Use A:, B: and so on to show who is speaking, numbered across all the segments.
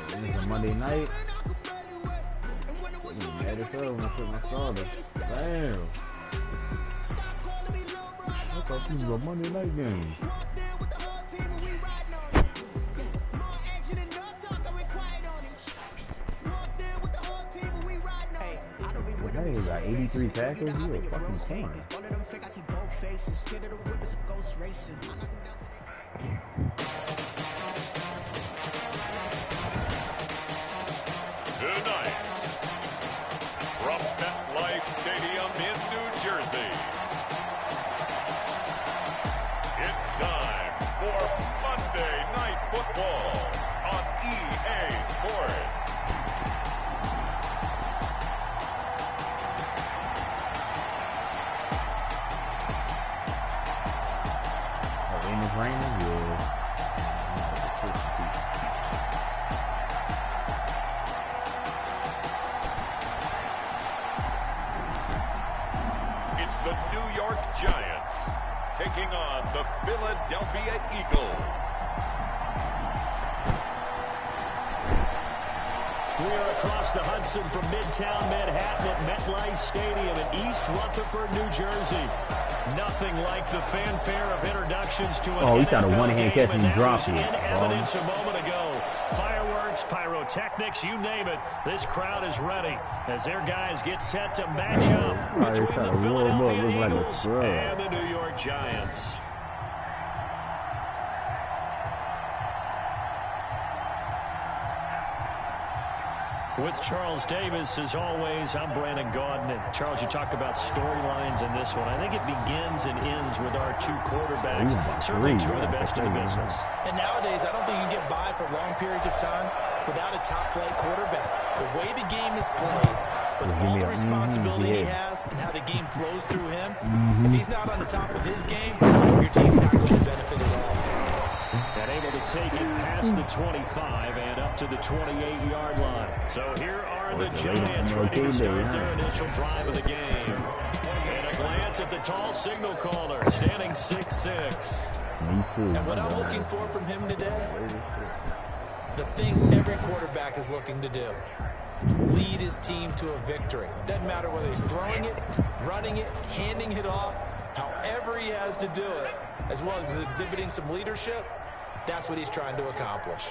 A: It's a Monday night. Mad as hell when I put my starter. Damn. I thought this was a Monday night game. Hey, he got 83 tackles. You a fucking corner.
B: Tonight, from MetLife Stadium in New Jersey, it's time for Monday Night Football on EA Sports.
A: Rain is raining, yeah.
B: It's the New York Giants taking on the Philadelphia Eagles.
C: We are across the Hudson from Midtown Manhattan at MetLife Stadium in East Rutherford, New Jersey. Nothing like the fanfare of introductions to an
A: NFL he got a
C: one-hand
A: catch and drop it.
C: In evidence a moment ago. Fireworks, pyrotechnics, you name it. This crowd is ready as their guys get set to match up between the Philadelphia Eagles and the New York Giants. With Charles Davis, as always, I'm Brandon Gaudin. Charles, you talked about storylines in this one. I think it begins and ends with our two quarterbacks. Certainly two of the best in the business.
D: And nowadays, I don't think you can get by for long periods of time without a top-flight quarterback. The way the game is played, with all the responsibility he has and how the game flows through him, if he's not on the top of his game, your team's not going to benefit at all.
C: And able to take it past the 25 and up to the 28-yard line. So here are the Giants ready to start their initial drive of the game. And a glance at the tall signal caller, standing 6'6".
D: And what I'm looking for from him today, the things every quarterback is looking to do. Lead his team to a victory. Doesn't matter whether he's throwing it, running it, handing it off, however he has to do it, as well as exhibiting some leadership. That's what he's trying to accomplish.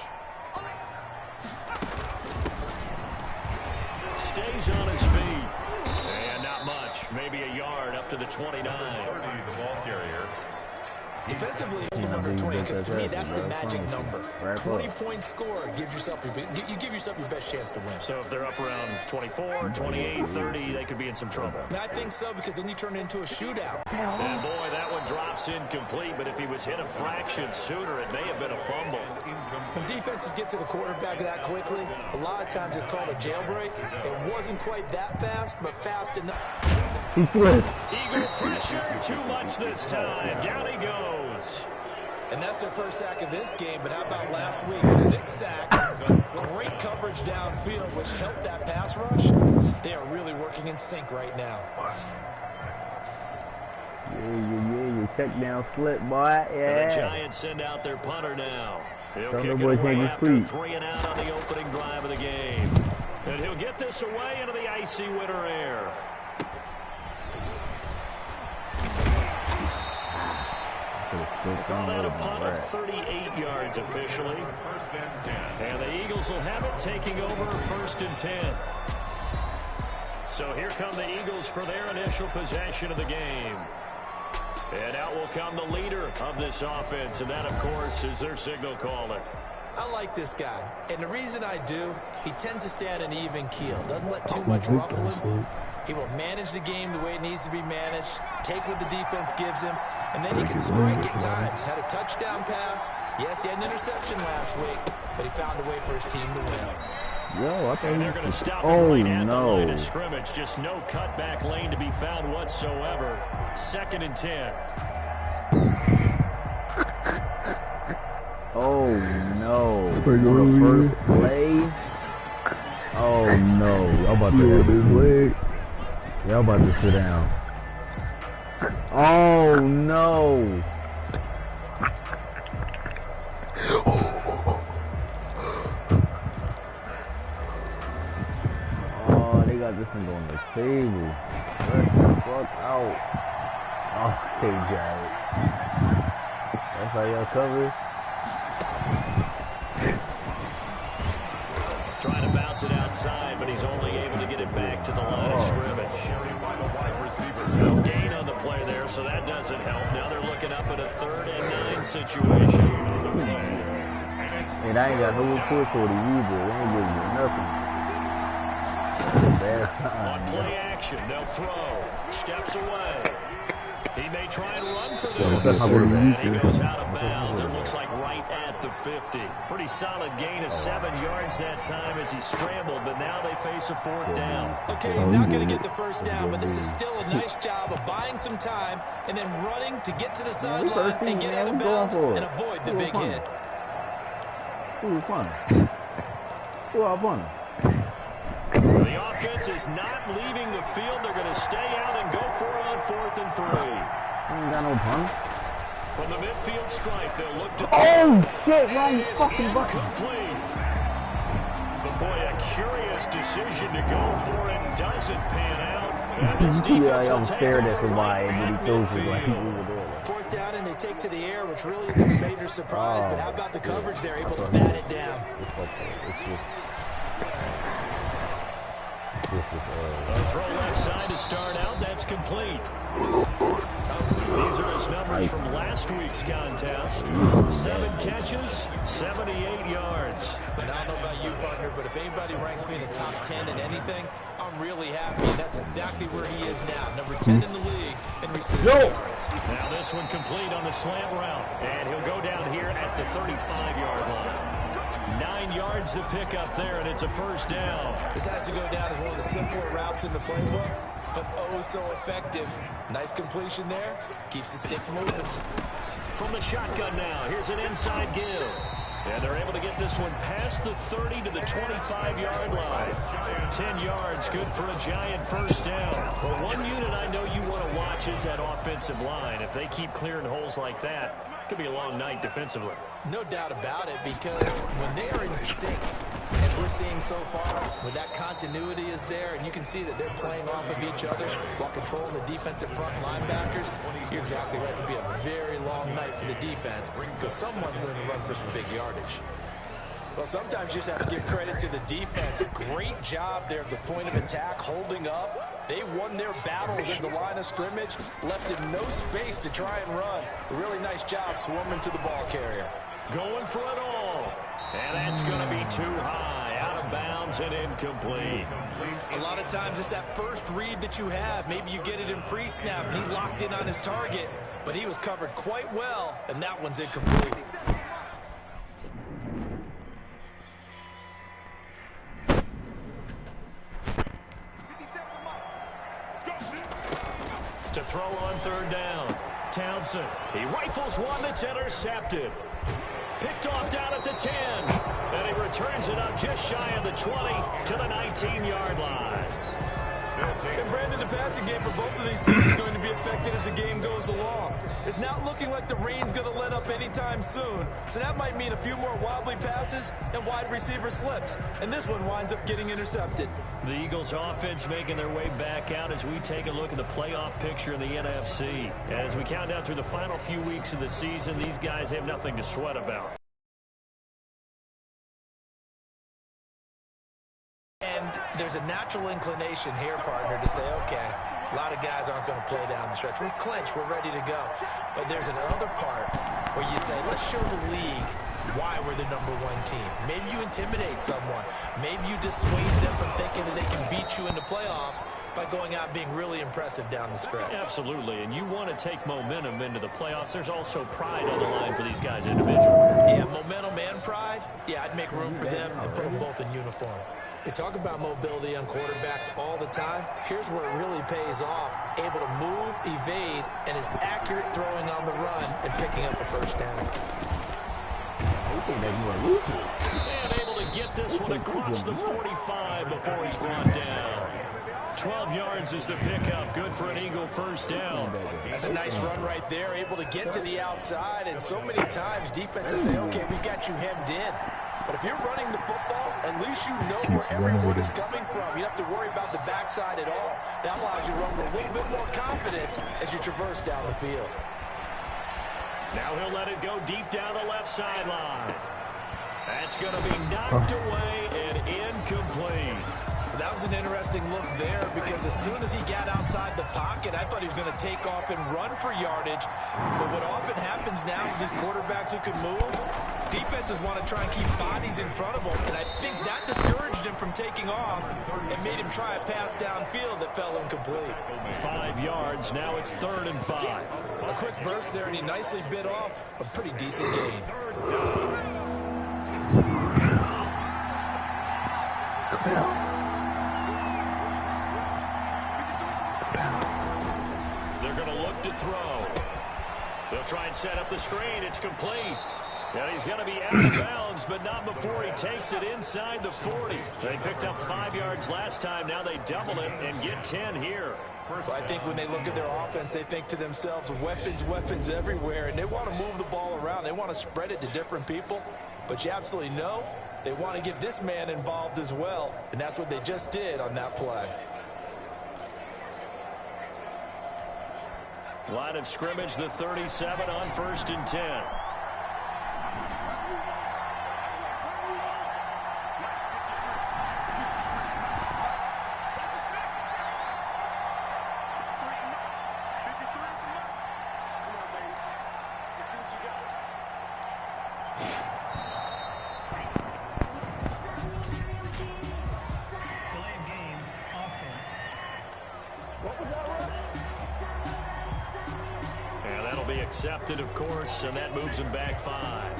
C: Stays on his feet. And not much. Maybe a yard up to the 29. 30,
B: the ball carrier.
D: Defensively, under 20, because to me, that's the magic number. 20-point score gives yourself you give yourself your best chance to win.
C: So if they're up around 24, 28, 30, they could be in some trouble.
D: And I think so, because then you turn it into a shootout.
C: And boy, that one drops incomplete, but if he was hit a fraction sooner, it may have been a fumble.
D: When defenses get to the quarterback that quickly, a lot of times it's called a jailbreak. It wasn't quite that fast, but fast enough.
C: Eagle pressure, too much this time. Down he goes.
D: And that's their first sack of this game, but how about last week? 6 sacks, great coverage downfield, which helped that pass rush. They are really working in sync right now.
A: Yeah, check down slip, boy. Yeah.
C: And the Giants send out their punter now. He'll kick it away after 3 and out on the opening drive of the game. And he'll get this away into the icy winter air. Call that a punt of 38 yards officially. And the Eagles will have it, taking over 1st and 10. So here come the Eagles for their initial possession of the game. And out will come the leader of this offense, and that, of course, is their signal caller.
D: I like this guy, and the reason I do, he tends to stay on an even keel. Doesn't let too much ruffle him. He will manage the game the way it needs to be managed, take what the defense gives him, and then he can strike at times. Had a touchdown pass. Yes, he had an interception last week, but he found a way for his team to win.
A: Yo, I
C: and they're going to stop him right at the line of scrimmage. Just no cutback lane to be found whatsoever. 2nd and 10.
A: Oh no! For the first play. Oh no! Y'all about to have this leg. Y'all about to sit down. Oh no! This one going to the table. Let the fuck out. Okay, Jared. That's how y'all cover.
C: Trying to bounce it outside, but he's only able to get it back to the line of scrimmage. No gain on the play there, so that doesn't help. Now they're looking up at a 3rd and 9 situation.
A: And I ain't got no report for the user. They ain't giving me nothing.
C: On play action, they'll throw. Steps away. He may try and run for this. And he goes out of bounds. It looks like right at the 50. Pretty solid gain of 7 yards that time as he scrambled, but now they face a 4th down.
D: Okay, he's not going to get the first down, but this is still a nice job of buying some time and then running to get to the sideline and get out of bounds and avoid the big hit.
A: Who fun? Who are fun?
C: The offense is not leaving the field. They're going to stay out and go for it on 4th and 3.
A: Ain't got no pun.
C: From the midfield stripe, they'll look to...
A: Oh, shit, wrong fucking button.
C: Incomplete. But boy, a curious decision to go for it doesn't pan out. And this defense
A: I'm scared at the wide, but he throws it like he over there.
D: 4th down and they take to the air, which really isn't a major surprise, but how about the coverage there, able to bat it down?
C: A throw left side to start out. That's complete. These are his numbers from last week's contest. 7 catches, 78 yards.
D: And I don't know about you, partner, but if anybody ranks me in the top 10 in anything, I'm really happy. And that's exactly where he is now. Number 10 in the league in receiving yards.
C: Now this one complete on the slant route. And he'll go down here at the 35-yard line. 9 yards to pick up there, and it's a 1st down.
D: This has to go down as one of the simpler routes in the playbook, but oh so effective. Nice completion there. Keeps the sticks moving.
C: From the shotgun now, here's an inside give. And they're able to get this one past the 30 to the 25-yard line. 10 yards, good for a Giant 1st down. But one unit I know you want to watch is that offensive line. If they keep clearing holes like that, it could be a long night defensively.
D: No doubt about it, because when they are in sync, as we're seeing so far, when that continuity is there and you can see that they're playing off of each other while controlling the defensive front linebackers, you're exactly right. It could be a very long night for the defense because someone's going to run for some big yardage. Well, sometimes you just have to give credit to the defense. Great job there at the point of attack, holding up. They won their battles at the line of scrimmage, left him no space to try and run. A really nice job swarming to the ball carrier.
C: Going for it all. And that's going to be too high. Out of bounds and incomplete.
D: A lot of times it's that first read that you have. Maybe you get it in pre-snap and he locked in on his target, but he was covered quite well, and that one's incomplete.
C: To throw on 3rd down. Townsend. He rifles one that's intercepted. Picked off down at the 10. And he returns it up just shy of the 20 to the 19-yard line.
D: And Brandon, the passing game for both of these teams is going to be affected as the game goes along. It's not looking like the rain's going to let up anytime soon. So that might mean a few more wobbly passes and wide receiver slips. And this one winds up getting intercepted.
C: The Eagles offense making their way back out as we take a look at the playoff picture in the NFC. As we count down through the final few weeks of the season, these guys have nothing to sweat about.
D: And there's a natural inclination here, partner, to say, okay, a lot of guys aren't going to play down the stretch. We've clinched. We're ready to go. But there's another part where you say, let's show the league why we're the #1 team. Maybe you intimidate someone. Maybe you dissuade them from thinking that they can beat you in the playoffs by going out and being really impressive down the stretch.
C: Absolutely, and you want to take momentum into the playoffs. There's also pride on the line for these guys individually.
D: Yeah, momentum and pride. Yeah, I'd make room for them and put them both in uniform. They talk about mobility on quarterbacks all the time. Here's where it really pays off. Able to move, evade, and is accurate throwing on the run and picking up a 1st down.
C: And able to get this one across the 45 before he's brought down. 12 yards is the pickup. Good for an Eagle 1st down.
D: That's a nice run right there. Able to get to the outside. And so many times defenses say, okay, we got you hemmed in. But if you're running the football, at least you know where everyone is coming from. You don't have to worry about the backside at all. That allows you to run with a little bit more confidence as you traverse down the field.
C: Now he'll let it go deep down the left sideline. That's going to be knocked away and incomplete.
D: That was an interesting look there because as soon as he got outside the pocket, I thought he was going to take off and run for yardage. But what often happens now with these quarterbacks who can move, defenses want to try and keep bodies in front of them, and I think that discouraged him from taking off and made him try a pass downfield that fell incomplete.
C: 5 yards, now it's 3rd and 5.
D: A quick burst there, and he nicely bit off a pretty decent gain.
C: They're going to look to throw. They'll try and set up the screen. It's complete. And he's going to be out of bounds, but not before he takes it inside the 40. They picked up 5 yards last time. Now they double it and get 10 here.
D: Well, I think when they look at their offense, they think to themselves, weapons, weapons everywhere, and they want to move the ball around. They want to spread it to different people, but you absolutely know they want to get this man involved as well, and that's what they just did on that play.
C: Line of scrimmage, the 37 on 1st and 10. Accepted, of course, and that moves him back 5.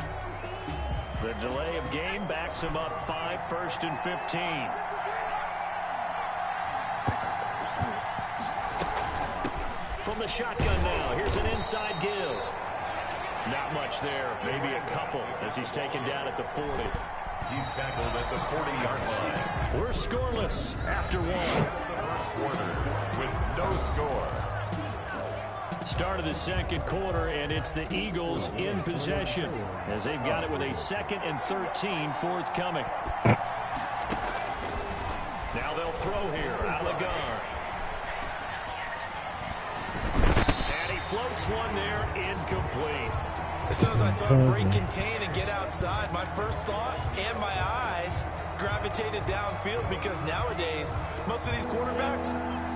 C: The delay of game backs him up 5, 1st and 15. From the shotgun now, here's an inside give. Not much there, maybe a couple as he's taken down at the 40.
B: He's tackled at the 40-yard line.
C: We're scoreless after 1.
B: First quarter with no score.
C: Start of the 2nd quarter, and it's the Eagles in possession as they've got it with a 2nd and 13 forthcoming. Now they'll throw here out of the gun. And he floats one there, incomplete.
D: As soon as I saw him break contain and get outside, my first thought and my eyes gravitated downfield because nowadays, most of these quarterbacks,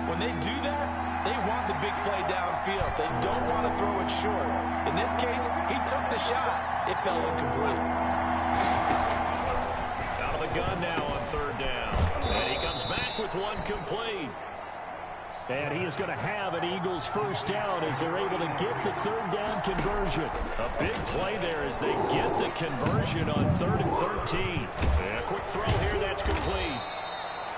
D: when they do that, they want the big play downfield. They don't want to throw it short. In this case, he took the shot. It fell incomplete.
C: Out of the gun now on 3rd down. And he comes back with one complete. And he is going to have an Eagles first down as they're able to get the 3rd down conversion. A big play there as they get the conversion on 3rd and 13. And a quick throw here, that's complete.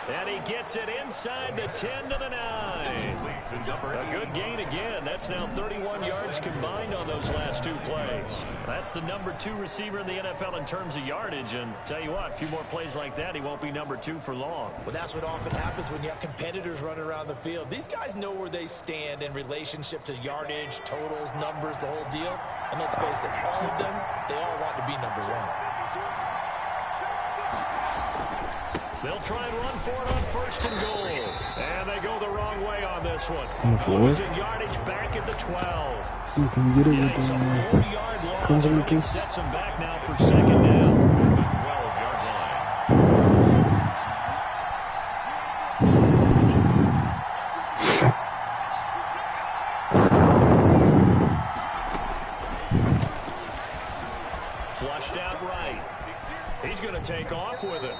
C: And he gets it inside the 10 to the 9. A good gain again. That's now 31 yards combined on those last 2 plays. That's the number 2 receiver in the NFL in terms of yardage. And tell you what, a few more plays like that, he won't be number 2 for long.
D: Well, that's what often happens when you have competitors running around the field. These guys know where they stand in relationship to yardage, totals, numbers, the whole deal. And let's face it, all of them, they all want to be number 1.
C: They'll try and run for it on 1st and goal. And they go the wrong way on this one. Losing yardage back at the 12. It's a 4-yard loss. Really sets them back now for 2nd down.
B: 12-yard
C: line. Flushed out right. He's going to take off with it.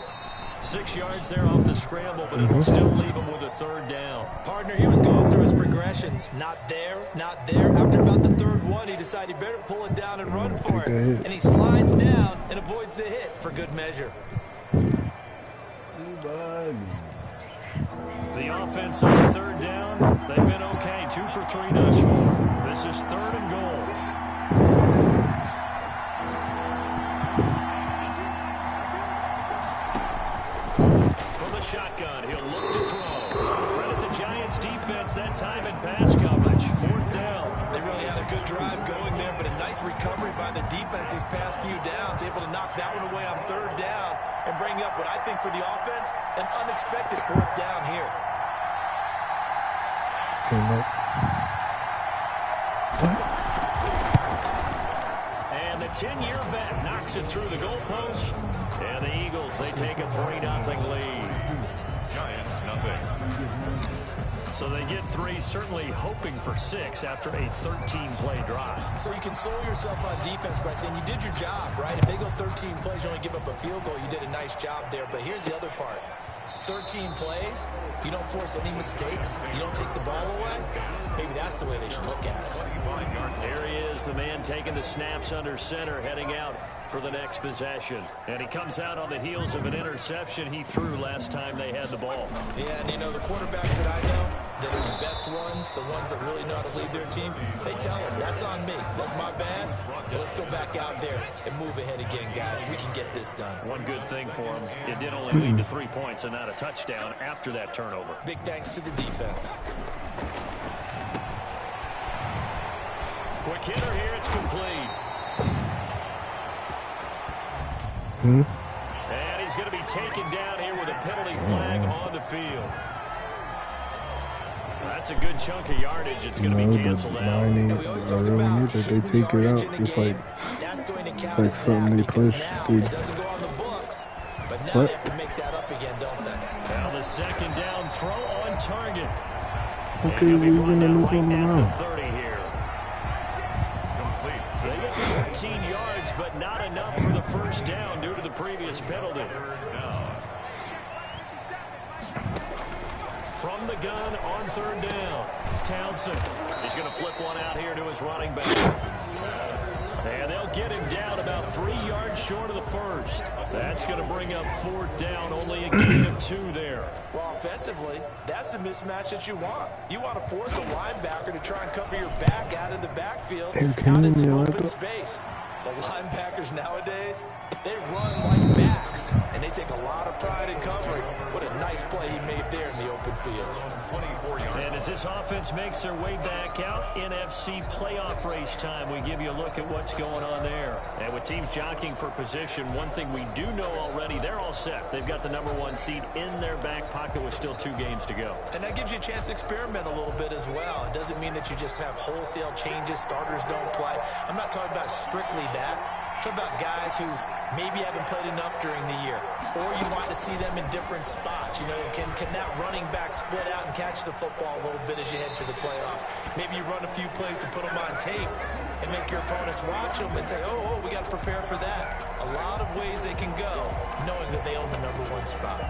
C: 6 yards there off the scramble, but it'll still leave him with a 3rd down.
D: Partner, he was going through his progressions. Not there, not there. After about the 3rd one, he decided he better pull it down and run for it. And he slides down and avoids the hit for good measure.
C: The offense on 3rd down, they've been okay. 2 for 3 thus far. This is 3rd and goal. Shotgun, he'll look to throw. Credit the Giants defense that time in pass coverage. 4th down.
D: They really had a good drive going there, but a nice recovery by the defense these past few downs. Able to knock that one away on 3rd down and bring up what I think for the offense, an unexpected 4th down here.
C: And the 10-year vet knocks it through the goalpost. And the Eagles, they take a 3-0 lead.
B: Giants, nothing.
C: So they get 3, certainly hoping for 6 after a 13-play drive.
D: So you console yourself on defense by saying you did your job, right? If they go 13 plays, you only give up a field goal, you did a nice job there. But here's the other part. 13 plays, you don't force any mistakes, you don't take the ball away. Maybe that's the way they should look at it.
C: There he is, the man taking the snaps under center, heading out for the next possession. And he comes out on the heels of an interception he threw last time they had the ball.
D: Yeah, and you know, the quarterbacks that I know that are the best ones, the ones that really know how to lead their team, they tell them, that's on me. That's my bad. But let's go back out there and move ahead again, guys. We can get this done.
C: One good thing for him, it did only lead to 3 points and not a touchdown after that turnover.
D: Big thanks to the defense.
C: Quick hitter here, it's complete. And he's going to be taken down here with a penalty flag on the field. That's a good chunk of yardage. It's going to be canceled out.
D: We always talk about
E: they take it out. It's like something they push.
D: It doesn't go on the books, but now they have to make that up again, don't they?
C: Now the 2nd down throw on target.
E: Okay, we're going to move on around.
C: 30 here. They get 14 yards, but not enough for the 1st down due to the previous penalty. From the gun on 3rd down, Townsend. He's going to flip one out here to his running back. And they'll get him down about 3 yards short of the 1st. That's going to bring up 4th down, only a gain of 2 there.
D: Well, offensively, that's the mismatch that you want. You want to force a linebacker to try and cover your back out of the backfield, out into open space. The linebackers nowadays, they run like backs, and they take a lot of pride in covering. What a nice play he made there in the open field.
C: And as this offense makes their way back out, NFC playoff race time, we give you a look at what's going on there. And with teams jockeying for position, one thing we do know already, they're all set. They've got the #1 seed in their back pocket with still 2 games to go.
D: And that gives you a chance to experiment a little bit as well. It doesn't mean that you just have wholesale changes, starters don't play. I'm not talking about strictly that. I'm talking about guys who maybe haven't played enough during the year, or you want to see them in different spots. You know, can that running back split out and catch the football a little bit as you head to the playoffs? Maybe you run a few plays to put them on tape and make your opponents watch them and say, oh, we got to prepare for that. A lot of ways they can go, knowing that they own the #1 spot.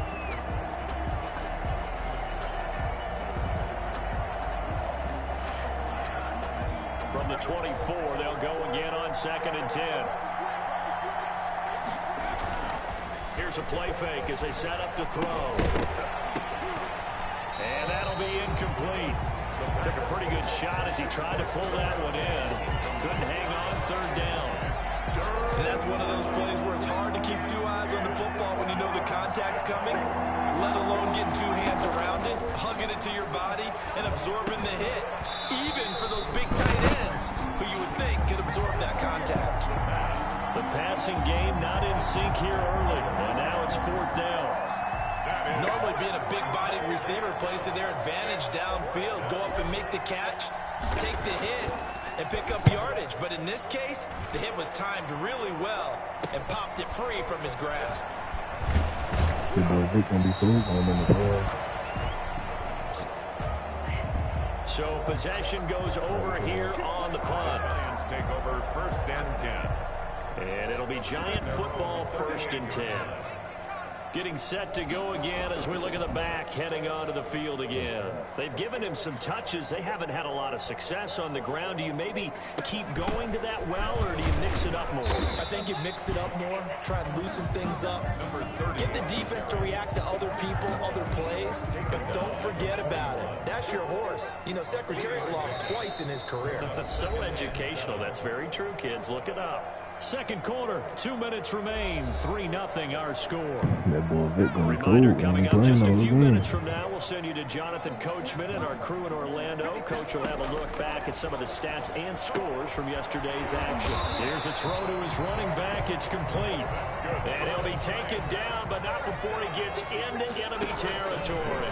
C: From the 24, they'll go again on 2nd and 10. Here's a play fake as they set up to throw. And that'll be incomplete. Took a pretty good shot as he tried to pull that one in. Couldn't hang on 3rd down.
D: And that's one of those plays where it's hard to keep 2 eyes on the football when you know the contact's coming, let alone getting 2 hands around it, hugging it to your body, and absorbing the hit. Even for those big tight ends who you would think could absorb that contact.
C: The passing game not in sync here early, and now it's 4th down.
D: Normally being a big-bodied receiver plays to their advantage downfield. Go up and make the catch, take the hit, and pick up yardage. But in this case, the hit was timed really well and popped it free from his grasp.
E: Vick gonna be through on in the ball.
C: So possession goes over here on the punt.
B: Giants take over 1st and 10.
C: And it'll be Giant football 1st and 10. Getting set to go again as we look at the back heading onto the field again. They've given him some touches. They haven't had a lot of success on the ground. Do you maybe keep going to that well, or do you mix it up more?
D: I think you mix it up more, try and loosen things up. Get the defense to react to other people, other plays, but don't forget about it. That's your horse. You know, Secretariat lost twice in his career.
C: So educational. That's very true, kids. Look it up. Second quarter, 2 minutes remain. 3-0 our score.
E: That boy Vick gonna
C: Reminder
E: go.
C: coming up just a few minutes from now. We'll send you to Jonathan Coachman and our crew in Orlando. Coach will have a look back at some of the stats and scores from yesterday's action. Here's a throw to his running back. It's complete. And he'll be taken down, but not before he gets into enemy territory.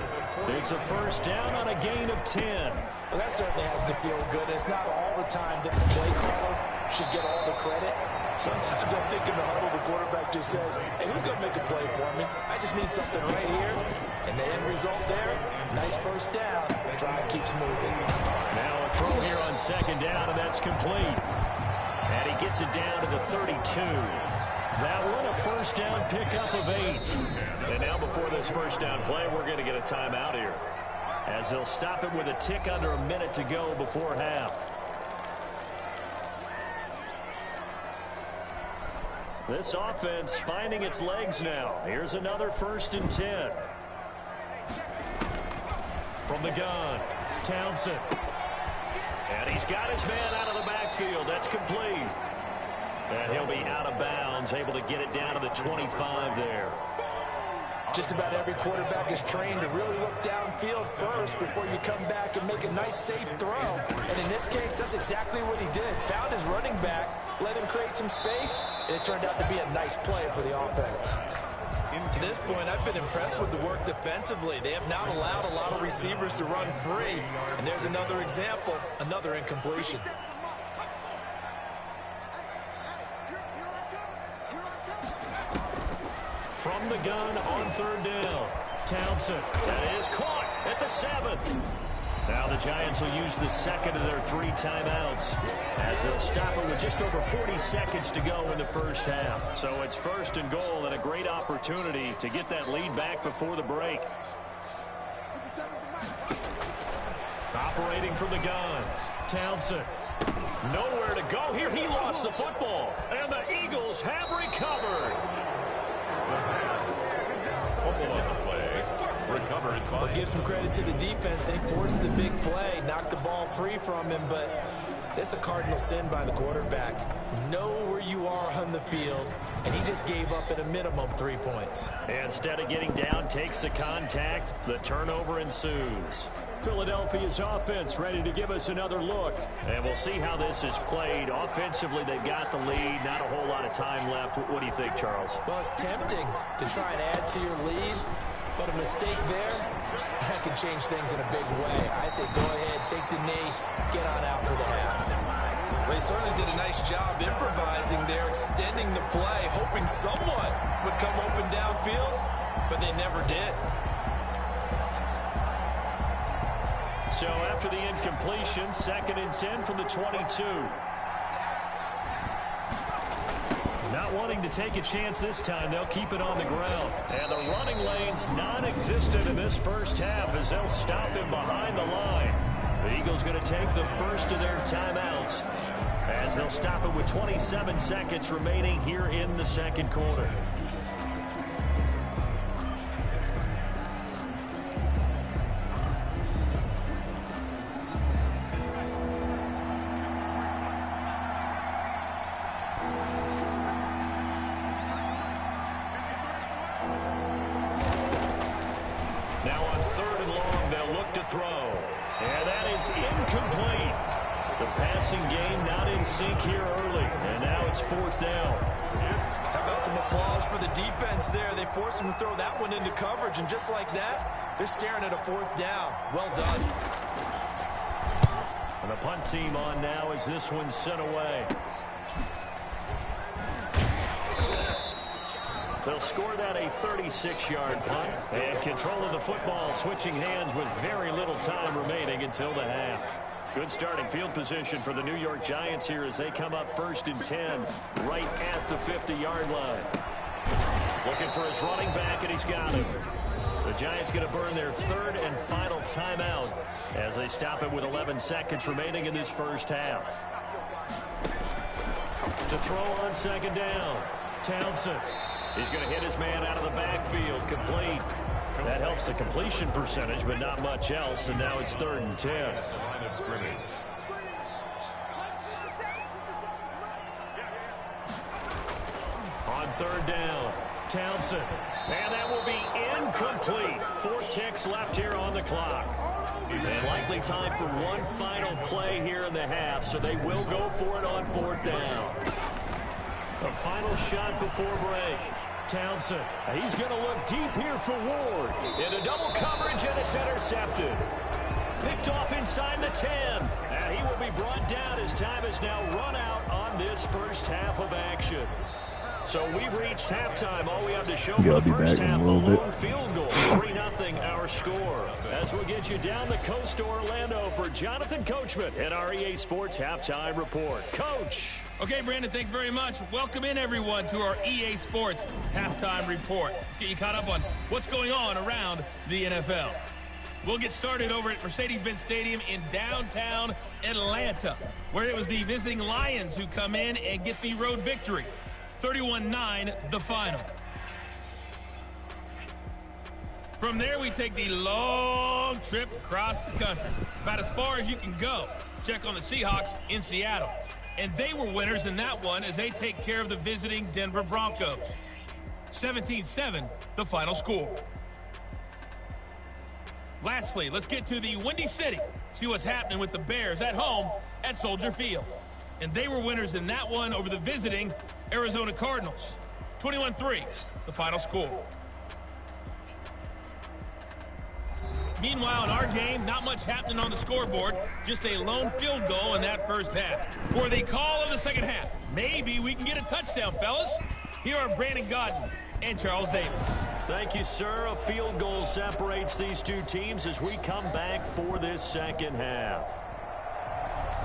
C: It's a first down on a gain of 10.
D: Well, that certainly has to feel good. It's not all the time that the play caller should get all the credit. Sometimes I think in the huddle, the quarterback just says, hey, who's going to make a play for me? I just need something right here. And the end result there, nice first down. The drive keeps moving.
C: Now a throw here on second down, and that's complete. And he gets it down to the 32. That one a first down pickup of 8. And now before this first down play, we're going to get a timeout here, as they'll stop it with a tick under a minute to go before half. This offense finding its legs now. Here's another 1st and 10. From the gun, Townsend. And he's got his man out of the backfield. That's complete. And he'll be out of bounds, able to get it down to the 25 there.
D: Just about every quarterback is trained to really look downfield first before you come back and make a nice, safe throw. And in this case, that's exactly what he did. Found his running back, let him create some space, and it turned out to be a nice play for the offense. To this point, I've been impressed with the work defensively. They have not allowed a lot of receivers to run free. And there's another example, another incompletion.
C: From the gun on 3rd down, Townsend. That is caught at the 7. Now the Giants will use the second of their 3 timeouts, as they'll stop it with just over 40 seconds to go in the first half. So it's 1st and goal, and a great opportunity to get that lead back before the break. Operating from the gun, Townsend. Nowhere to go here. He lost the football, and the Eagles have recovered.
D: But give some credit to the defense. They forced the big play, knocked the ball free from him, but it's a cardinal sin by the quarterback. Know where you are on the field, and he just gave up at a minimum 3 points.
C: Instead of getting down, takes the contact. The turnover ensues. Philadelphia's offense ready to give us another look. And we'll see how this is played. Offensively, they've got the lead. Not a whole lot of time left. What do you think, Charles?
D: Well, it's tempting to try and add to your lead, but a mistake there, that can change things in a big way. I say go ahead, take the knee, get on out for the half. Well, he certainly did a nice job improvising there, extending the play, hoping someone would come open downfield, but they never did.
C: So after the incompletion, 2nd and 10 from the 22. Not wanting to take a chance this time, they'll keep it on the ground. And the running lane's non-existent in this first half, as they'll stop him behind the line. The Eagles going to take the first of their timeouts, as they'll stop it with 27 seconds remaining here in the second quarter. Now on 3rd and long, they'll look to throw. And that is incomplete. The passing game not in sync here early. And now it's 4th down.
D: How about some applause for the defense there? They forced him to throw that one into coverage, and just like that, they're staring at a 4th down. Well done.
C: And the punt team on now as this one's sent away. They'll score that a 36-yard punt, and control of the football switching hands with very little time remaining until the half. Good starting field position for the New York Giants here as they come up 1st and 10 right at the 50-yard line. Looking for his running back, and he's got him. The Giants going to burn their 3rd and final timeout as they stop it with 11 seconds remaining in this first half. To throw on 2nd down, Townsend. He's going to hit his man out of the backfield, complete. That helps the completion percentage, but not much else, and now it's 3rd and 10. third down. Townsend. And that will be incomplete. 4 ticks left here on the clock. And likely time for one final play here in the half, so they will go for it on 4th down. A final shot before break. Townsend. He's going to look deep here for Ward. Into double coverage, and it's intercepted. Picked off inside the 10. And he will be brought down as time has now run out on this first half of action. So we've reached halftime. All we have to show for the first half, a lone field goal. 3-0 our score. As we'll get you down the coast to Orlando for Jonathan Coachman at our EA Sports Halftime Report. Coach.
F: Okay, Brandon, thanks very much. Welcome in, everyone, to our EA Sports Halftime Report. Let's get you caught up on what's going on around the NFL. We'll get started over at Mercedes-Benz Stadium in downtown Atlanta, where it was the visiting Lions who come in and get the road victory. 31-9, the final. From there, we take the long trip across the country, about as far as you can go. Check on the Seahawks in Seattle. And they were winners in that one as they take care of the visiting Denver Broncos. 17-7, the final score. Lastly, let's get to the Windy City, see what's happening with the Bears at home at Soldier Field. And they were winners in that one over the visiting Arizona Cardinals. 21-3, the final score. Meanwhile, in our game, not much happening on the scoreboard, just a lone field goal in that first half. For the call of the second half, maybe we can get a touchdown, fellas. Here are Brandon Godden and Charles Davis.
C: Thank you, sir. A field goal separates these two teams as we come back for this second half.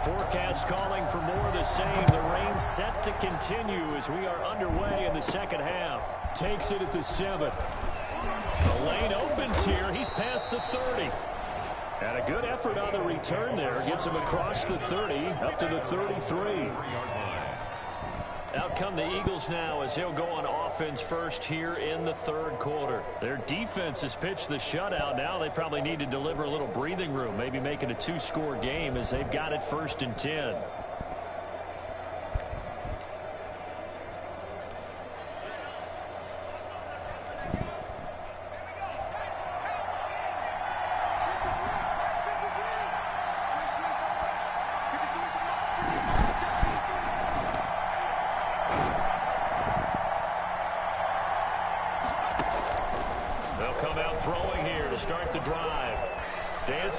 C: Forecast calling for more of the same. The rain set to continue as we are underway in the second half. Takes it at the 7. The lane opens here. He's past the 30. And a good effort on the return there. Gets him across the 30 up to the 33. Out come the Eagles now as they'll go on offense first here in the third quarter. Their defense has pitched the shutout. Now they probably need to deliver a little breathing room, maybe make it a 2-score game as they've got it 1st and 10.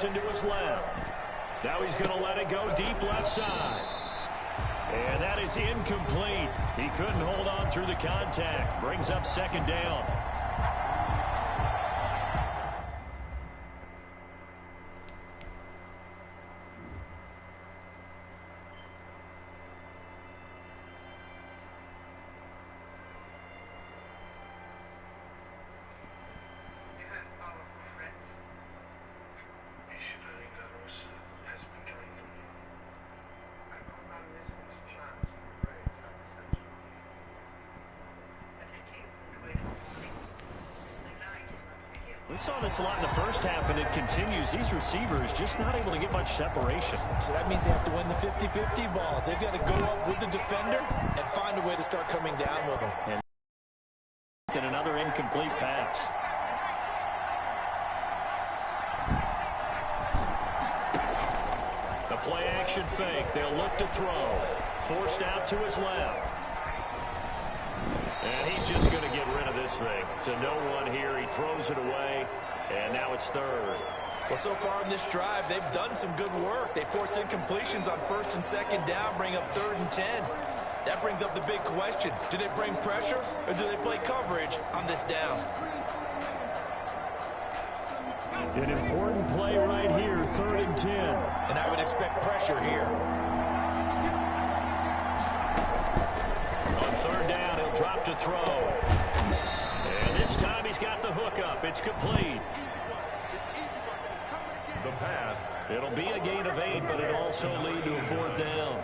C: Into his left. Now he's going to let it go deep left side. And that is incomplete. He couldn't hold on through the contact. Brings up 2nd down. We saw this a lot in the first half, and it continues. These receivers just not able to get much separation.
D: So that means they have to win the 50-50 balls. They've got to go up with the defender and find a way to start coming down with them.
C: And another incomplete pass. The play-action fake. They'll look to throw. Forced out to his left. And he's just going to get rid of this thing. To no one here. He throws it away. And now it's 3rd.
D: Well, so far in this drive, they've done some good work. They force incompletions on 1st and 2nd down, bring up 3rd and 10. That brings up the big question. Do they bring pressure or do they play coverage on this down?
C: An important play right here, 3rd and 10.
D: And I would expect pressure here.
C: On 3rd down, he'll drop to throw. And this time he's got the hook up. It's complete.
B: The pass.
C: It'll be a gain of 8, but it'll also lead to a 4th down.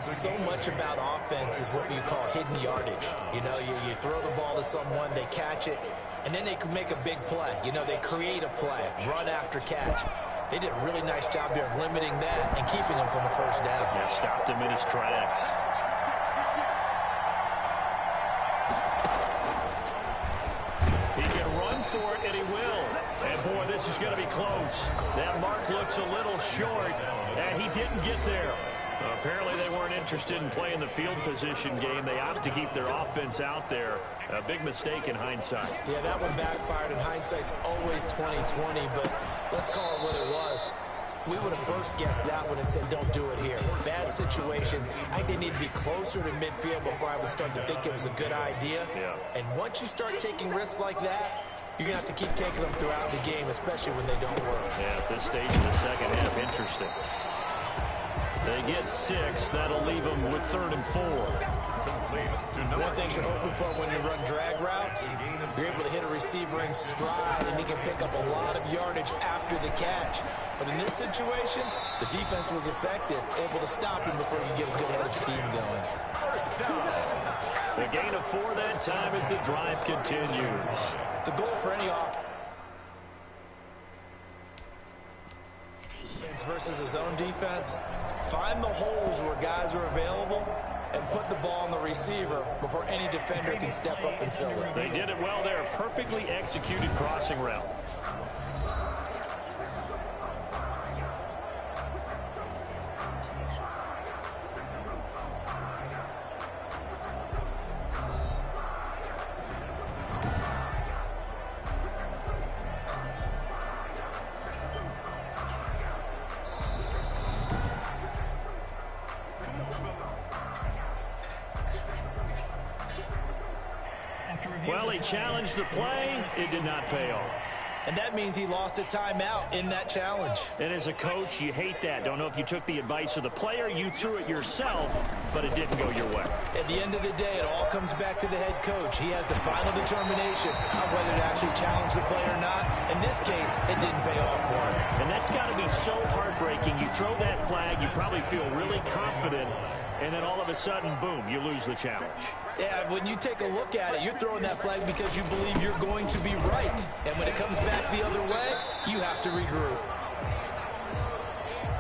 D: So much about offense is what you call hidden yardage. You know, you throw the ball to someone, they catch it, and then they can make a big play. You know, they create a play, run after catch. They did a really nice job here of limiting that and keeping him from a 1st down.
C: Yeah, stopped him in his tracks. this is going to be close. That mark looks a little short, and he didn't get there. Apparently they weren't interested in playing the field position game. They opt to keep their offense out there. A big mistake in hindsight.
D: Yeah, that one backfired, and hindsight's always 20/20, but let's call it what it was. We would have first guessed that one and said, don't do it here. Bad situation. I think they need to be closer to midfield before I would start to think it was a good idea.
C: Yeah.
D: And once you start taking risks like that, you're going to have to keep taking them throughout the game, especially when they don't work.
C: Yeah, at this stage of the second half, interesting. They get 6. That'll leave them with 3rd and 4.
D: One thing you're hoping for when you run drag routes, you're able to hit a receiver in stride, and he can pick up a lot of yardage after the catch. But in this situation, the defense was effective, able to stop him before you get a good head of steam going.
C: The gain of 4 that time as the drive continues.
D: The goal for any offense versus his own defense, find the holes where guys are available and put the ball on the receiver before any defender can step up and fill it.
C: They did it well there. Perfectly executed crossing route. Well, he challenged the play. It did not pay off.
D: And that means he lost a timeout in that challenge.
C: And as a coach, you hate that. Don't know if you took the advice of the player, you threw it yourself, but it didn't go your way.
D: At the end of the day, it all comes back to the head coach. He has the final determination on whether to actually challenge the play or not. In this case, it didn't pay off for him.
C: And that's got to be so heartbreaking. You throw that flag, you probably feel really confident, and then all of a sudden, boom, you lose the challenge.
D: Yeah, when you take a look at it, you're throwing that flag because you believe you're going to be right. And when it comes back the other way, you have to regroup.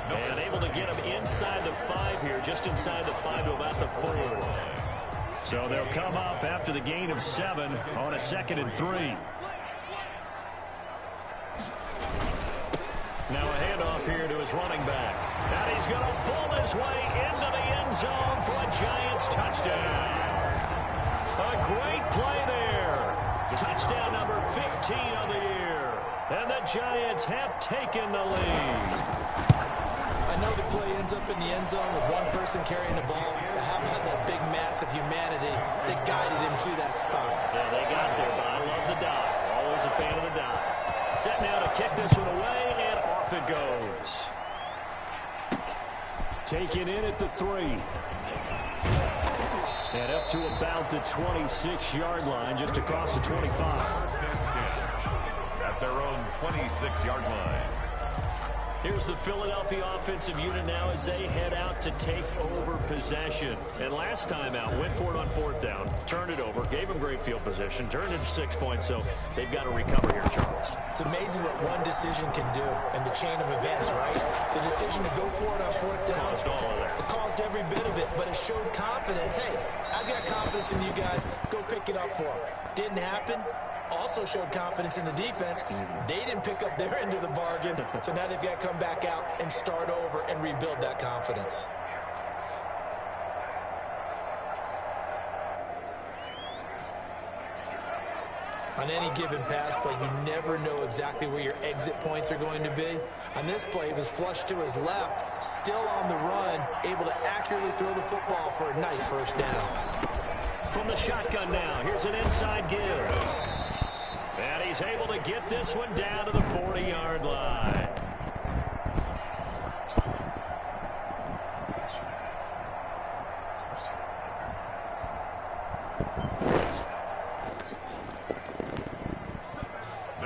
C: And able to get him inside the 5 here, just inside the 5 to about the 4. So they'll come up after the gain of 7 on a 2nd and 3. Now a handoff here to his running back. And he's going to pull his way into the end zone for a Giants touchdown. A great play there. Touchdown number 15 of the year. And the Giants have taken the lead.
D: I know the play ends up in the end zone with one person carrying the ball. But how about that big mass of humanity that guided him to that spot?
C: Yeah, they got there, but I love the dive. Always a fan of the dive. Set now to kick this one away, and off it goes. Taken in at the 3. And up to about the 26-yard line, just across the 25.
B: At their own 26-yard line.
C: Here's the Philadelphia offensive unit now as they head out to take over possession. And last time out, went for it on 4th down, turned it over, gave them great field position, turned it to 6 points, so they've got to recover here, Charles.
D: It's amazing what one decision can do in the chain of events, right? The decision to go for it on 4th down,
C: Caused all of that.
D: It caused every bit of it, but it showed confidence. Hey, I've got confidence in you guys. Go pick it up for them. Didn't happen. Also showed confidence in the defense. They didn't pick up their end of the bargain, so now they've got to come back out and start over and rebuild that confidence. On any given pass play, you never know exactly where your exit points are going to be. On this play, he was flushed to his left, still on the run, able to accurately throw the football for a nice first down.
C: From the shotgun now, here's an inside give. And he's able to get this one down to the 40-yard line.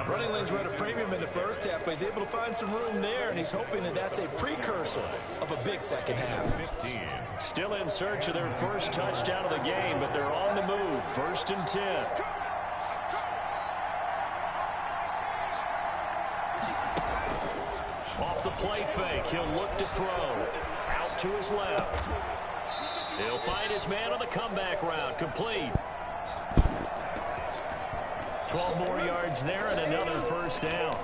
D: Running lanes were at a premium in the first half, but he's able to find some room there, and he's hoping that that's a precursor of a big second half.
B: 15.
C: Still in search of their first touchdown of the game, but they're on the move. 1st and 10. Off the play fake, he'll look to throw. Out to his left. He'll find his man on the comeback route. Complete. 12 more yards there and another first down.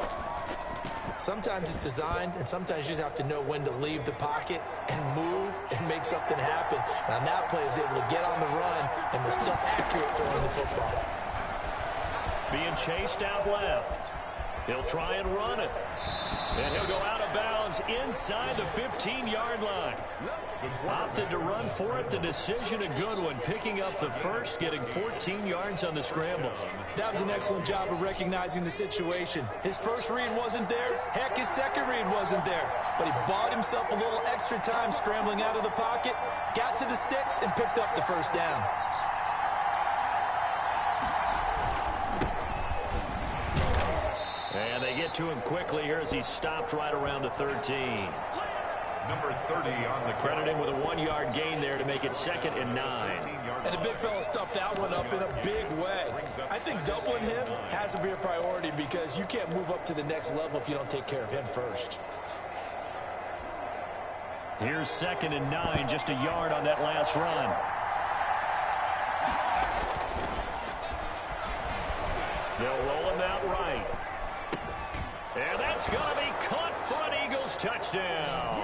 D: Sometimes it's designed, and sometimes you just have to know when to leave the pocket and move and make something happen. And on that play, he was able to get on the run and was still accurate throwing the football.
C: Being chased out left. He'll try and run it. And he'll go out of bounds inside the 15-yard line. Opted to run for it. The decision a good one. Picking up the first, getting 14 yards on the scramble.
D: That was an excellent job of recognizing the situation. His first read wasn't there. Heck, his second read wasn't there. But he bought himself a little extra time scrambling out of the pocket, got to the sticks, and picked up the first down.
C: And they get to him quickly here as he stopped right around the 13.
B: Number 30 on the
C: Credit him with a 1-yard gain there to make it 2nd and 9.
D: And the big fella stuffed that one up in a big way. I think doubling him has to be a priority because you can't move up to the next level if you don't take care of him first.
C: Here's 2nd and 9, just a yard on that last run. They'll roll him out right. And that's going to be caught for an Eagles touchdown.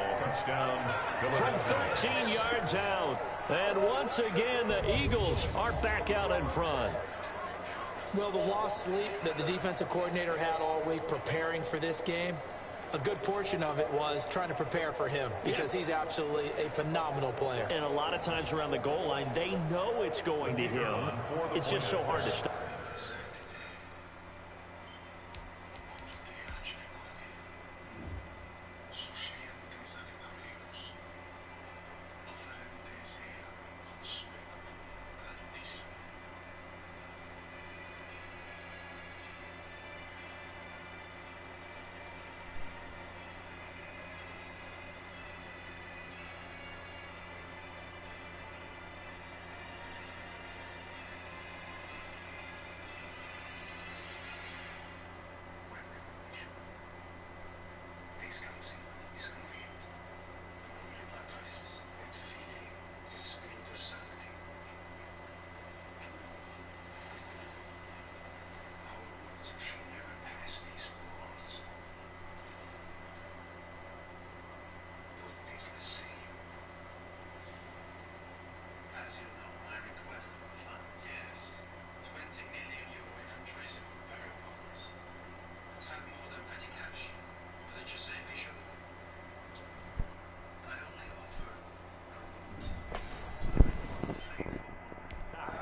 C: From 13 yards out. And once again, the Eagles are back out in front.
D: Well, the lost sleep that the defensive coordinator had all week preparing for this game, a good portion of it was trying to prepare for him because he's absolutely a phenomenal player.
C: And a lot of times around the goal line, they know it's going to him. It's just so hard to stop.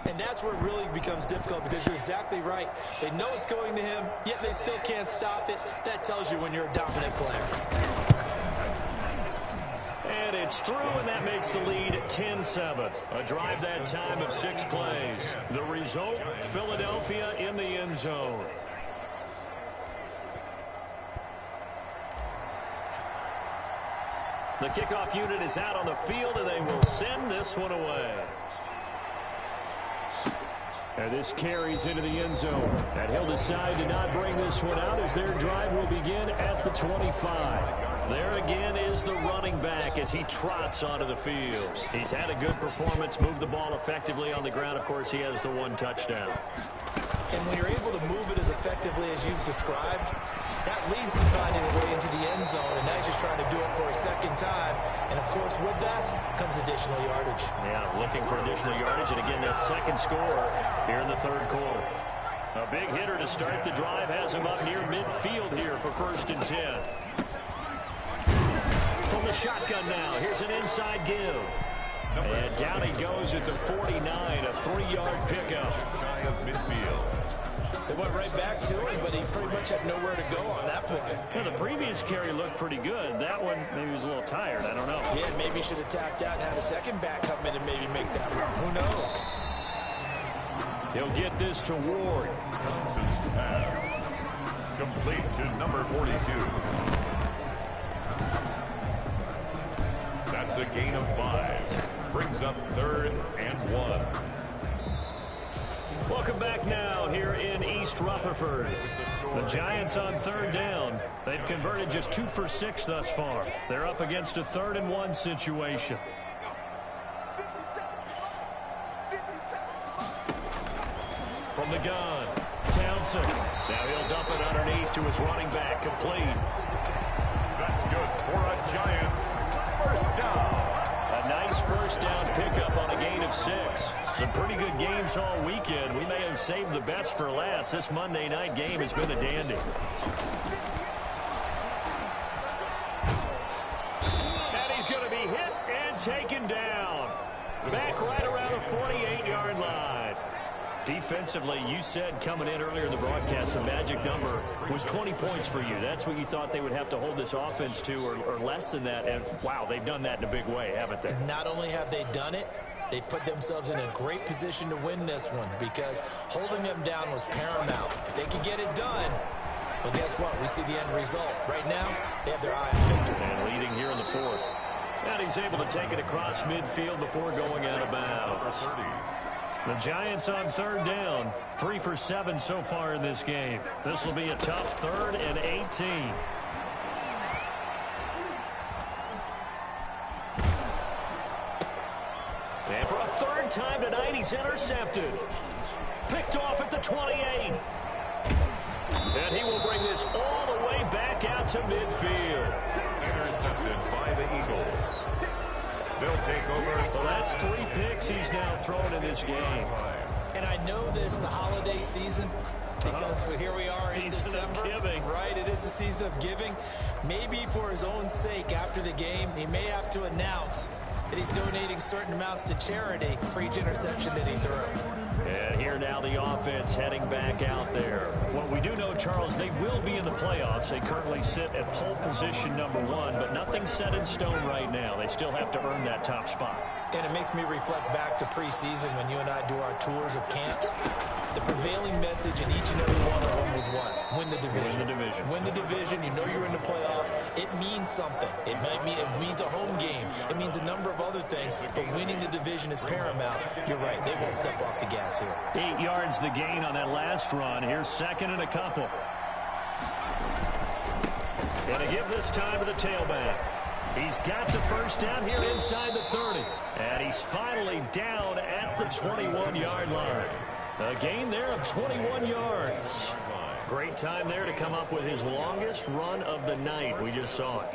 D: And that's where it really becomes difficult because you're exactly right. They know it's going to him, yet they still can't stop it. That tells you when you're a dominant player.
C: And it's through, and that makes the lead 10-7. A drive that time of 6 plays. The result, Philadelphia in the end zone. The kickoff unit is out on the field, and they will send this one away. And this carries into the end zone. And he'll decide to not bring this one out as their drive will begin at the 25. There again is the running back as he trots onto the field. He's had a good performance, moved the ball effectively on the ground. Of course, he has the 1 touchdown.
D: And when you're able to move it as effectively as you've described, that leads to finding a way into the end zone, and now he's just trying to do it for a second time. And, of course, with that comes additional yardage. Yeah,
C: looking for additional yardage, and again, that second score here in the 3rd quarter. A big hitter to start the drive has him up near midfield here for 1st and 10. From the shotgun now, here's an inside give. And down he goes at the 49, a 3-yard pickup.
D: They went right back to him, but he pretty much had nowhere to go on that play.
C: Well, the previous carry looked pretty good. That one, maybe he was a little tired. I don't know.
D: Yeah, maybe he should have tapped out and had a second back come in and maybe make that run. Who knows?
C: He'll get this to Ward.
B: Johnson's pass. Complete to number 42. That's a gain of 5. Brings up 3rd and 1.
C: Welcome back now here in East Rutherford. The Giants on 3rd down. They've converted just 2 for 6 thus far. They're up against a 3rd and 1 situation. From the gun, Townsend Robinson. Now he'll dump it underneath to his running back, complete.
B: That's good for a Giants first down.
C: A nice first down pickup on a gain of 6. Some pretty good games all weekend. We may have saved the best for last. This Monday night game has been a dandy. And he's going to be hit and taken down. Back right around the 48-yard line. Defensively, you said coming in earlier in the broadcast, the magic number was 20 points for you. That's what you thought they would have to hold this offense to, or less than that. And, wow, they've done that in a big way, haven't they?
D: Not only have they done it, they put themselves in a great position to win this one because holding them down was paramount. If they could get it done, well, guess what? We see the end result. Right now, they have their eye on victory.
C: And leading here in the 4th. And he's able to take it across midfield before going out of bounds. The Giants on 3rd down, 3 for 7 so far in this game. This will be a tough 3rd and 18. And for a 3rd time tonight, he's intercepted. Picked off at the 28. And he will bring this all the way back out to midfield.
B: Intercepted by the Eagles. They'll take over.
C: Well, that's 3 picks he's now thrown in this game.
D: And I know this, the holiday season, because here we are in December. Right, it is the season of giving. Maybe for his own sake after the game, he may have to announce that he's donating certain amounts to charity for each interception that he threw.
C: And here now the offense heading back out there. What we do know, Charles, they will be in the playoffs. They currently sit at pole position number 1, but nothing's set in stone right now. They still have to earn that top spot.
D: And it makes me reflect back to preseason when you and I do our tours of camps. The prevailing message in each and every one of them was what? Win the division.
C: Win the division.
D: Win the division. You know you're in the playoffs. It means something. It means a home game. It means a number of other things, but winning the division is paramount. You're right. They won't step off the gas here.
C: 8 yards the gain on that last run. Here's 2nd and a couple. Gonna give this time to the tailback. He's got the first down here inside the 30. And he's finally down at the 21-yard line. A gain there of 21 yards. Great time there to come up with his longest run of the night. We just saw it.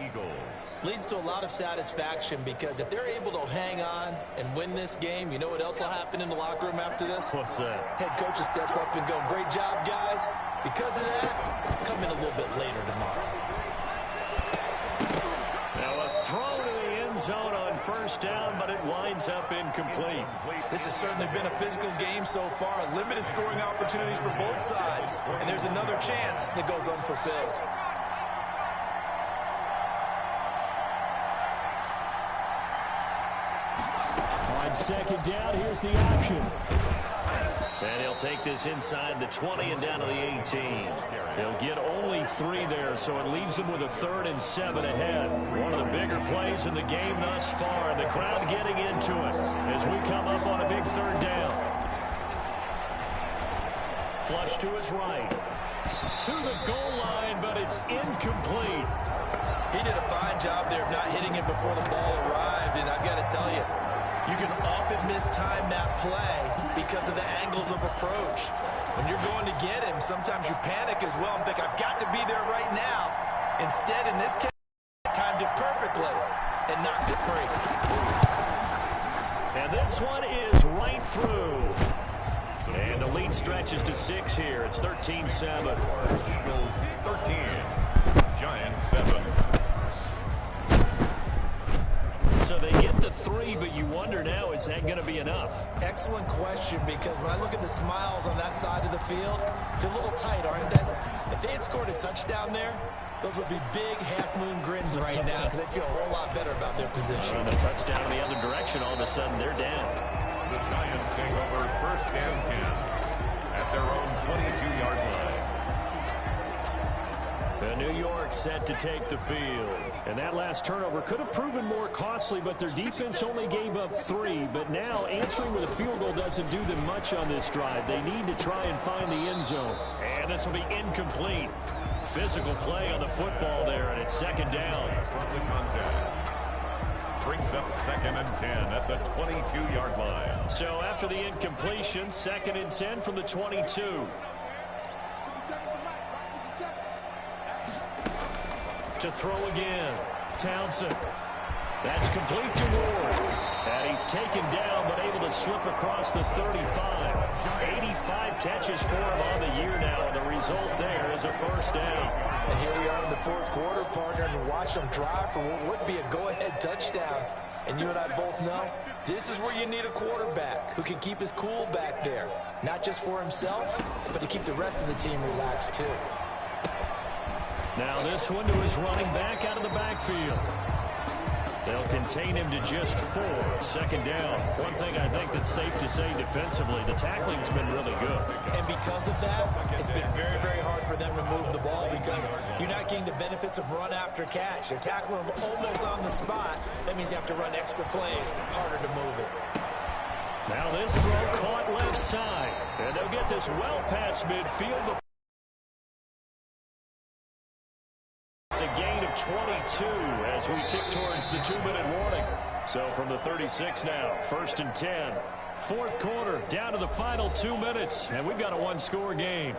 D: Leads to a lot of satisfaction because if they're able to hang on and win this game, you know what else will happen in the locker room after this?
C: What's that?
D: Head coach will step up and go, great job, guys. Because of that, come in a little bit later tomorrow.
C: Now a throw to the end zone on first down, but it winds up incomplete.
D: This has certainly been a physical game so far. Limited scoring opportunities for both sides. And there's another chance that goes unfulfilled.
C: On 2nd down, here's the option. And he'll take this inside the 20 and down to the 18. He'll get only 3 there, so it leaves him with a 3rd and 7 ahead. One of the bigger plays in the game thus far, and the crowd getting into it as we come up on a big 3rd down. Flush to his right. To the goal line, but it's incomplete.
D: He did a fine job there of not hitting it before the ball arrived, and I've got to tell you, you can often mistime that play because of the angles of approach. When you're going to get him, sometimes you panic as well and think, I've got to be there right now. Instead, in this case, timed it perfectly and knocked it free.
C: And this one is right through. And the lead stretches to 6 here. It's 13-7.
B: Eagles 13, Giants 7.
C: So they get the 3, but you wonder now, is that going to be enough?
D: Excellent question, because when I look at the smiles on that side of the field, they're a little tight, aren't they? If they had scored a touchdown there, those would be big half-moon grins right now because they feel a whole lot better about their position.
C: And the touchdown in the other direction, all of a sudden they're down.
B: The Giants take over 1st and 10 at their own 22-yard line.
C: The New York set to take the field. And that last turnover could have proven more costly, but their defense only gave up 3. But now answering with a field goal doesn't do them much on this drive. They need to try and find the end zone. And this will be incomplete. Physical play on the football there, and it's 2nd down.
B: From the contact. Brings up 2nd and 10 at the 22-yard line.
C: So after the incompletion, 2nd and 10 from the 22. to throw again. Townsend. That's complete to Ward. And he's taken down, but able to slip across the 35. 85 catches for him on the year now, and the result there is a first down.
D: And here we are in the fourth quarter, partner, and watch them drive for what would be a go-ahead touchdown. And you and I both know this is where you need a quarterback who can keep his cool back there. Not just for himself, but to keep the rest of the team relaxed too.
C: Now this one to his running back out of the backfield. They'll contain him to just 4. Second down. One thing I think that's safe to say defensively, the tackling's been really good.
D: And because of that, it's been very, very hard for them to move the ball because you're not getting the benefits of run after catch. You're tackling them almost on the spot. That means you have to run extra plays, harder to move it.
C: Now this throw caught left side. And they'll get this well past midfield. It's a gain of 22 as we tick towards the 2-minute warning. So from the 36 now, 1st and 10. Fourth quarter, down to the final 2 minutes, and we've got a one-score game.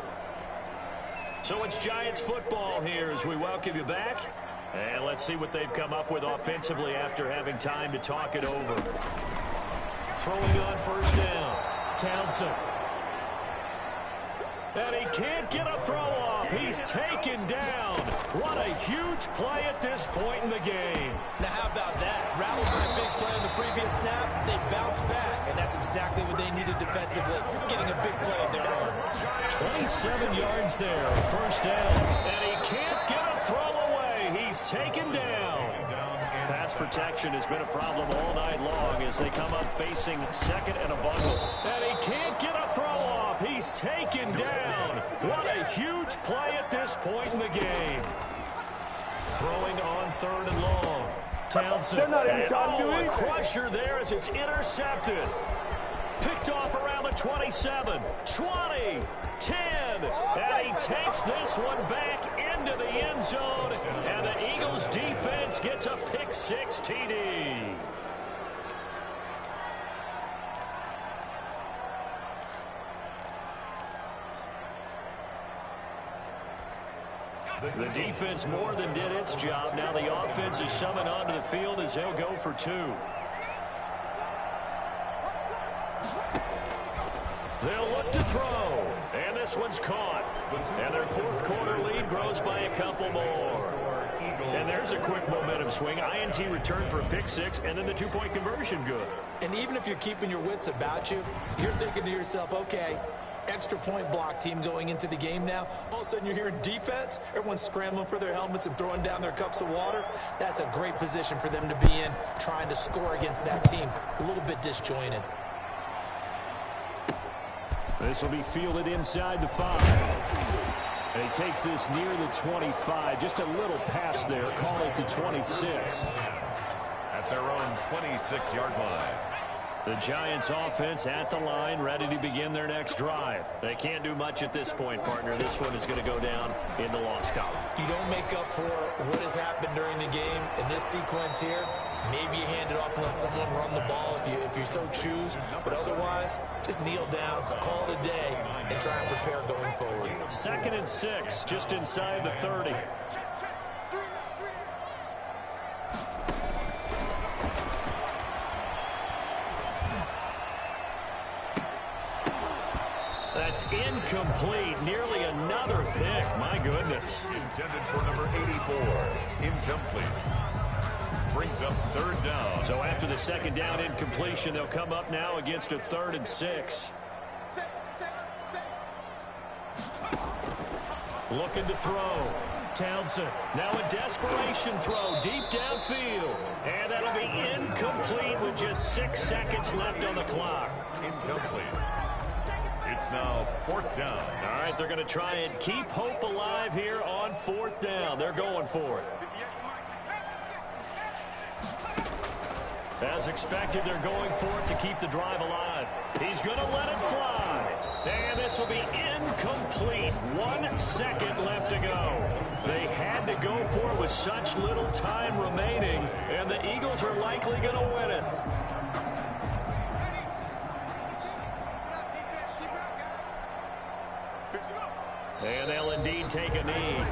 C: So it's Giants football here as we welcome you back. And let's see what they've come up with offensively after having time to talk it over. Throwing on first down, Townsend. And he can't get a throw off. He's taken down. What a huge play at this point in the game.
D: Now, how about that? Rattled by a big play on the previous snap, they bounce back, and that's exactly what they needed defensively, getting a big play of their own.
C: 27 yards there, first down. And he can't get a throw away. He's taken down. Pass protection has been a problem all night long as they come up facing second and a bundle. And he can't get a throw off. He's taken down. What a huge play at this point in the game. Throwing on 3rd and long. Townsend. And a crusher there as it's intercepted. Picked off around the 27, 20, 10. And he takes this one back into the end zone. And the Eagles defense gets a pick-6 TD. The defense more than did its job. Now the offense is shoving onto the field as they'll go for 2. They'll look to throw. And this one's caught. And their fourth quarter lead grows by a couple more. And there's a quick momentum swing. INT return for a pick-6, and then the 2-point conversion good.
D: And even if you're keeping your wits about you, you're thinking to yourself, okay, extra point block team going into the game now. All of a sudden you're hearing defense. Everyone's scrambling for their helmets and throwing down their cups of water. That's a great position for them to be in, trying to score against that team. A little bit disjointed.
C: This will be fielded inside the 5. And he takes this near the 25. Just a little pass there. Call it the 26.
B: At their own 26-yard line.
C: The Giants offense at the line, ready to begin their next drive. They can't do much at this point, partner. This one is going to go down in the loss column.
D: You don't make up for what has happened during the game in this sequence here. Maybe you hand it off and let someone run the ball if you so choose. But otherwise, just kneel down, call it a day, and try and prepare going forward.
C: 2nd and 6, just inside the 30. That's incomplete. Nearly another pick. My goodness.
B: Intended for number 84. Incomplete. Brings up 3rd down.
C: So after the 2nd down incompletion, they'll come up now against a 3rd and 6. Looking to throw. Townsend. Now a desperation throw deep downfield. And that'll be incomplete with just 6 seconds left on the clock.
B: Incomplete. It's now 4th down.
C: All right, they're going to try and keep hope alive here on 4th down. They're going for it. As expected, they're going for it to keep the drive alive. He's going to let it fly. And this will be incomplete. 1 second left to go. They had to go for it with such little time remaining, and the Eagles are likely going to win it. And they'll indeed take a knee.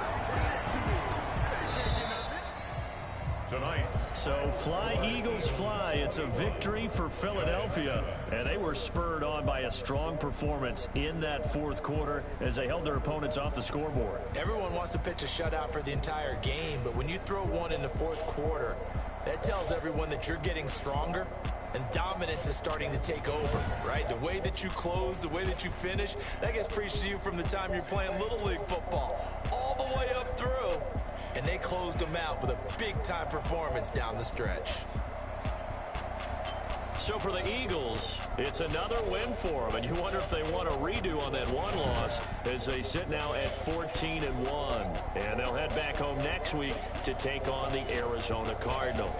C: So fly, Eagles, fly. It's a victory for Philadelphia. And they were spurred on by a strong performance in that fourth quarter as they held their opponents off the scoreboard.
D: Everyone wants to pitch a shutout for the entire game, but when you throw one in the fourth quarter, that tells everyone that you're getting stronger and dominance is starting to take over, right? The way that you close, the way that you finish, that gets preached to you from the time you're playing Little League football all the way up through. And they closed them out with a big-time performance down the stretch.
C: So for the Eagles, it's another win for them, and you wonder if they want a redo on that one loss as they sit now at 14-1. And they'll head back home next week to take on the Arizona Cardinals.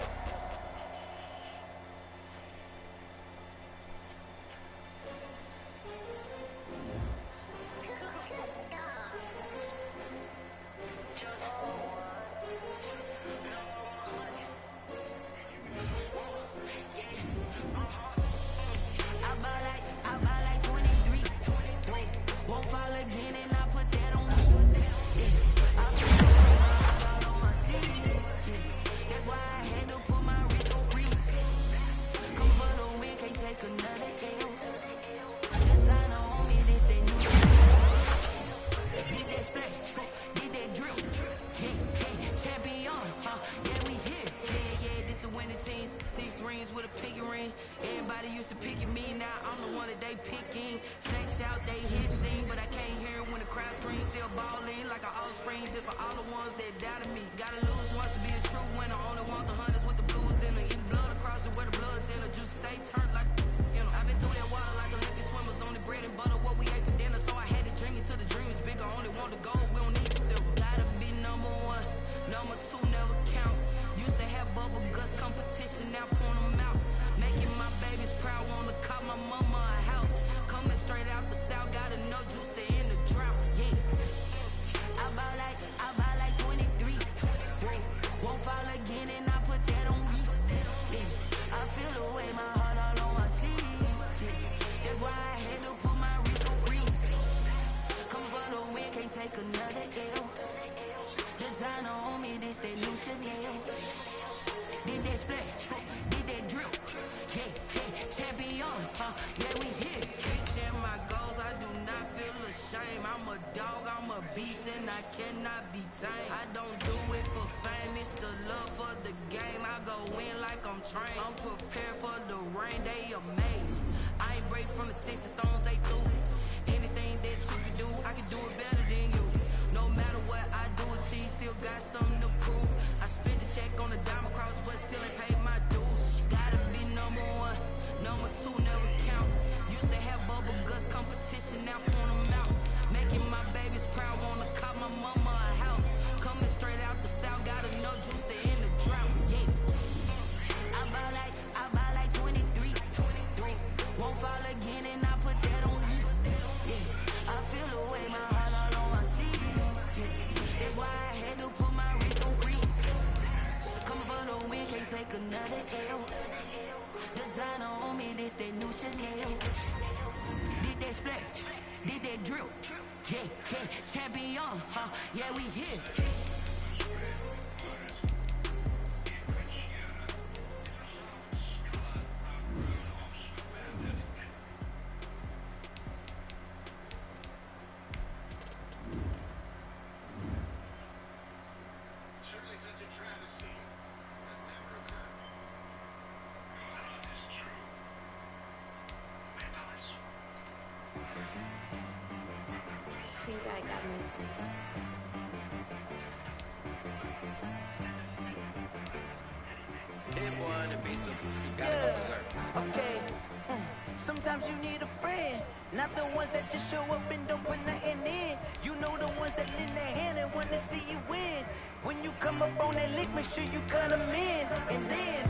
G: See, I got me.
H: Hit one and be some. You gotta go berserk.
G: Okay. Sometimes you need a friend, not the ones that just show up and don't put nothing in. You know the ones that lend their hand and wanna see you win. When you come up on that lick, make sure you cut them in. And then,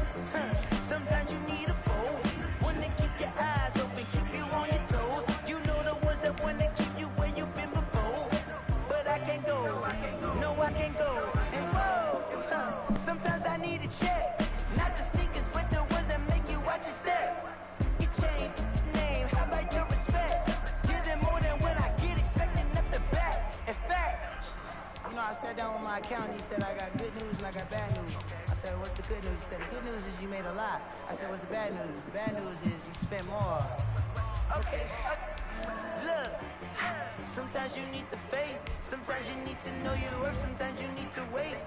G: sometimes you need a foe, one to keep your eyes open, keep you on your toes. You know the ones that wanna keep you where you've been before. But I can't go, no I can't go. And whoa, sometimes I need a check. Not the sneakers, but the ones that make you watch your step. You change name, how about your respect? Give them more than what I get, expecting up the back. In fact, you know, I sat down with my accountant, he said I got good news and I got bad news. I said, what's the good news? He said, the good news is you made a lot. I said, what's the bad news? The bad news is you spent more. Okay, look. Sometimes you need the faith. Sometimes you need to know your worth. Sometimes you need to wait.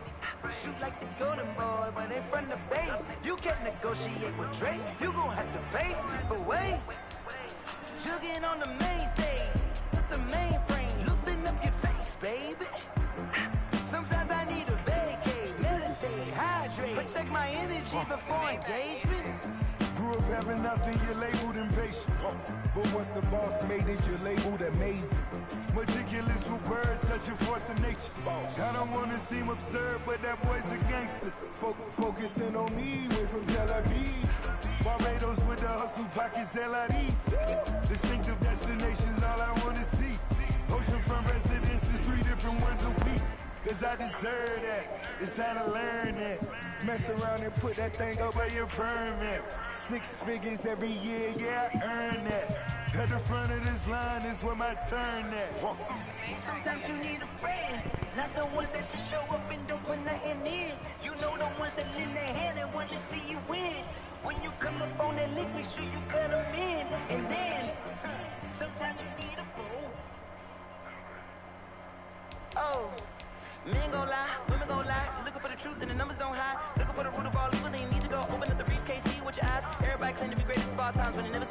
G: Shoot like the golden boy, but in front of the bay. You can't negotiate with Drake. You gon' have to pay. But wait, jugging on the main stage with the mainframe. Loosen up your face, baby. Sometimes I need a vacate, meditate, hydrate, protect my energy before engagement.
I: Grew up having nothing, you're labeled impatient. But once the boss made it, you're labeled amazing. Meticulous with words, such a force of nature. I don't wanna seem absurd, but that boy's a gangster. Focusing on me, way from Tel Aviv. Barbados with the hustle pockets, LIDs. Distinctive destinations, all I wanna see. Oceanfront residences, 3 different ones a week. Cause I deserve that, it's time to learn that. Mess around and put that thing up by your permit. 6 figures every year, yeah, I earn that. At the front of this line is where my turn at.
G: Sometimes you need a friend, not the ones that just show up and don't put nothing in. You know the ones that lend their hand and want to see you win. When you come up on that lick, make sure you cut them in. And then, sometimes you need a fool. Oh. Men gon' lie, women gon' lie. You're looking for the truth and the numbers don't hide. Looking for the root of all evil, then you need to go open up the briefcase, see with your eyes. Everybody claim to be greatest of all times when it never